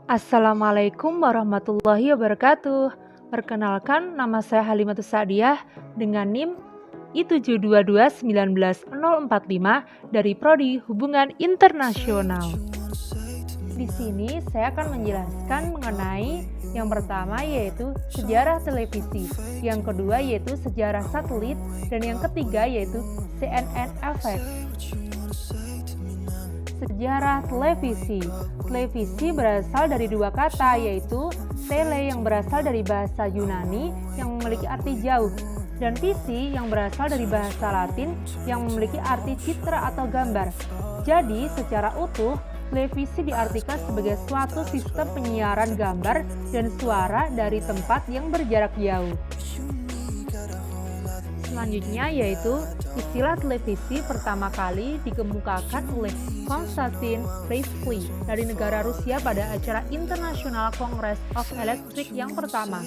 Assalamualaikum warahmatullahi wabarakatuh. Perkenalkan, nama saya Halimatus Sa'diyah dengan NIM I722190045 dari Prodi Hubungan Internasional. Di sini saya akan menjelaskan mengenai yang pertama yaitu sejarah televisi, yang kedua yaitu sejarah satelit, dan yang ketiga yaitu CNN Effect. Sejarah televisi. Televisi berasal dari dua kata, yaitu tele yang berasal dari bahasa Yunani yang memiliki arti jauh, dan visi yang berasal dari bahasa Latin yang memiliki arti citra atau gambar. Jadi, secara utuh, televisi diartikan sebagai suatu sistem penyiaran gambar dan suara dari tempat yang berjarak jauh. Selanjutnya yaitu istilah televisi pertama kali dikemukakan oleh Konstantin Presley dari negara Rusia pada acara International Congress of Electric yang pertama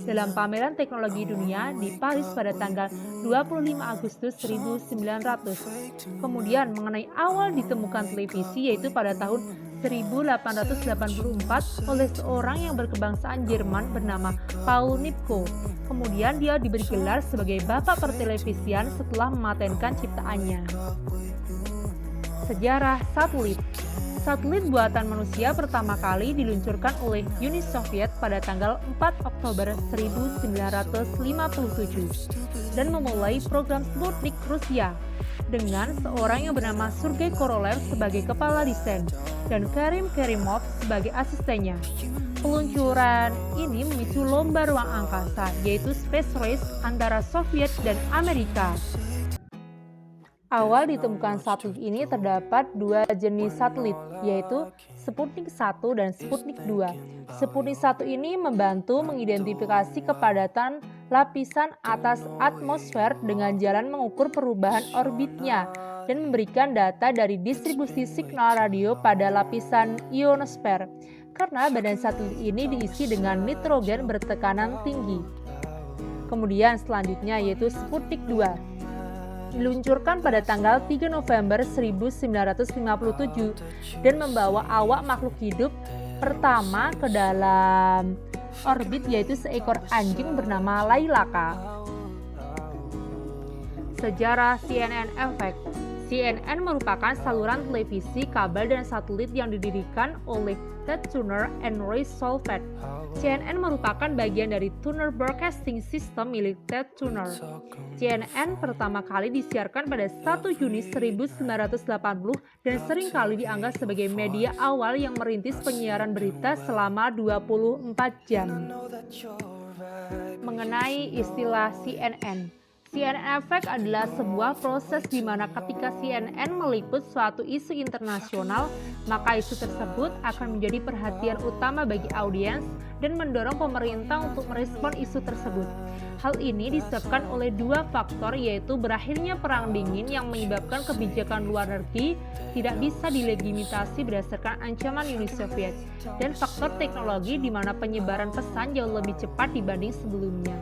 dalam pameran teknologi dunia di Paris pada tanggal 25 Agustus 1900. Kemudian mengenai awal ditemukan televisi yaitu pada tahun 1884 oleh seorang yang berkebangsaan Jerman bernama Paul Nipkow. Kemudian dia diberi gelar sebagai Bapak Pertelevisian setelah mematenkan ciptaannya. Sejarah satelit. Satelit buatan manusia pertama kali diluncurkan oleh Uni Soviet pada tanggal 4 Oktober 1957 dan memulai program Sputnik Rusia dengan seorang yang bernama Sergei Korolev sebagai kepala desain dan Kerim Kerimov sebagai asistennya. Peluncuran ini memicu lomba ruang angkasa, yaitu Space Race antara Soviet dan Amerika. Awal ditemukan satelit ini terdapat dua jenis satelit, yaitu Sputnik 1 dan Sputnik 2. Sputnik 1 ini membantu mengidentifikasi kepadatan lapisan atas atmosfer dengan jalan mengukur perubahan orbitnya dan memberikan data dari distribusi signal radio pada lapisan ionosfer. Karena badan satelit ini diisi dengan nitrogen bertekanan tinggi. Kemudian selanjutnya yaitu Sputnik 2. Diluncurkan pada tanggal 3 November 1957 dan membawa awak makhluk hidup pertama ke dalam orbit yaitu seekor anjing bernama Lailaka. Sejarah CNN Effect. CNN merupakan saluran televisi, kabel, dan satelit yang didirikan oleh Ted Turner and Ray Solfed. CNN merupakan bagian dari Turner Broadcasting System milik Ted Turner. CNN pertama kali disiarkan pada 1 Juni 1980 dan seringkali dianggap sebagai media awal yang merintis penyiaran berita selama 24 jam. Mengenai istilah CNN. CNN Effect adalah sebuah proses di mana ketika CNN meliput suatu isu internasional, maka isu tersebut akan menjadi perhatian utama bagi audiens dan mendorong pemerintah untuk merespon isu tersebut. Hal ini disebabkan oleh dua faktor, yaitu berakhirnya Perang Dingin yang menyebabkan kebijakan luar negeri tidak bisa dilegitimasi berdasarkan ancaman Uni Soviet, dan faktor teknologi di mana penyebaran pesan jauh lebih cepat dibanding sebelumnya.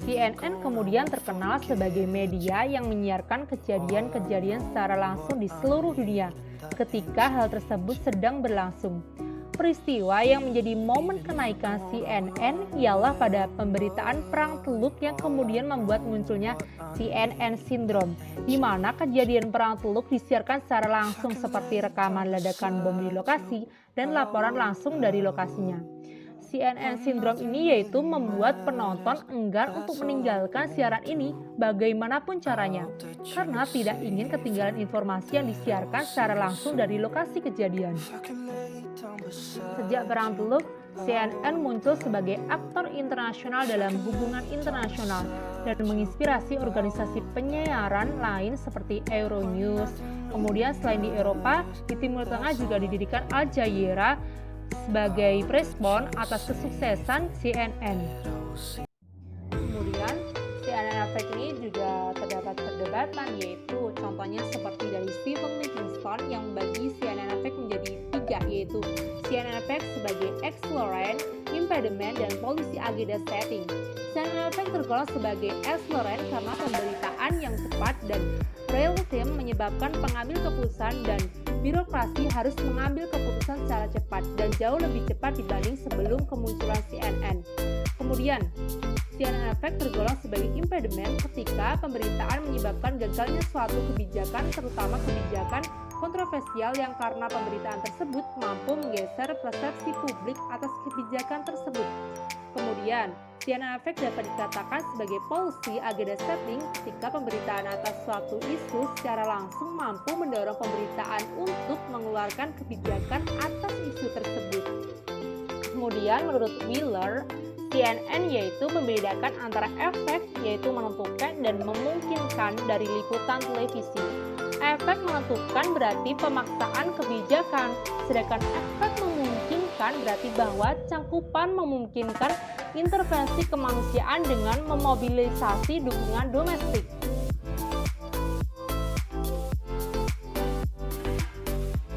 CNN kemudian terkenal sebagai media yang menyiarkan kejadian-kejadian secara langsung di seluruh dunia ketika hal tersebut sedang berlangsung. Peristiwa yang menjadi momen kenaikan CNN ialah pada pemberitaan Perang Teluk yang kemudian membuat munculnya CNN Syndrome, di mana kejadian Perang Teluk disiarkan secara langsung seperti rekaman ledakan bom di lokasi dan laporan langsung dari lokasinya. CNN Syndrome ini yaitu membuat penonton enggan untuk meninggalkan siaran ini bagaimanapun caranya, karena tidak ingin ketinggalan informasi yang disiarkan secara langsung dari lokasi kejadian. Sejak Perang Teluk, CNN muncul sebagai aktor internasional dalam hubungan internasional dan menginspirasi organisasi penyiaran lain seperti Euronews. Kemudian selain di Eropa, di Timur Tengah juga didirikan Al Jazeera sebagai respon atas kesuksesan CNN. Kemudian CNN Effect ini juga terdapat perdebatan, yaitu contohnya seperti dari Stephen Livingstone yang membagi CNN Effect menjadi tiga, yaitu CNN Effect sebagai accelerant, impediment, dan policy agenda setting. CNN Effect tergolong sebagai accelerant karena pemberitaan yang cepat dan real time menyebabkan pengambil keputusan dan birokrasi harus mengambil keputusan secara cepat dan jauh lebih cepat dibanding sebelum kemunculan CNN. Kemudian, CNN Effect tergolong sebagai impediment ketika pemberitaan menyebabkan gagalnya suatu kebijakan, terutama kebijakan kontroversial yang karena pemberitaan tersebut mampu menggeser persepsi publik atas kebijakan tersebut. Kemudian, CNN Effect dapat dikatakan sebagai policy agenda setting ketika pemberitaan atas suatu isu secara langsung mampu mendorong pemberitaan untuk mengeluarkan kebijakan atas isu tersebut. Kemudian, menurut Wheeler, CNN yaitu membedakan antara efek, yaitu menentukan dan memungkinkan dari liputan televisi. Efek menentukan berarti pemaksaan kebijakan, sedangkan efek memungkinkan berarti bahwa cangkupan memungkinkan intervensi kemanusiaan dengan memobilisasi dukungan domestik.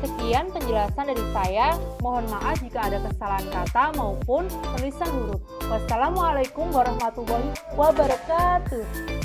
Sekian penjelasan dari saya. Mohon maaf jika ada kesalahan kata maupun penulisan huruf. Wassalamualaikum warahmatullahi wabarakatuh.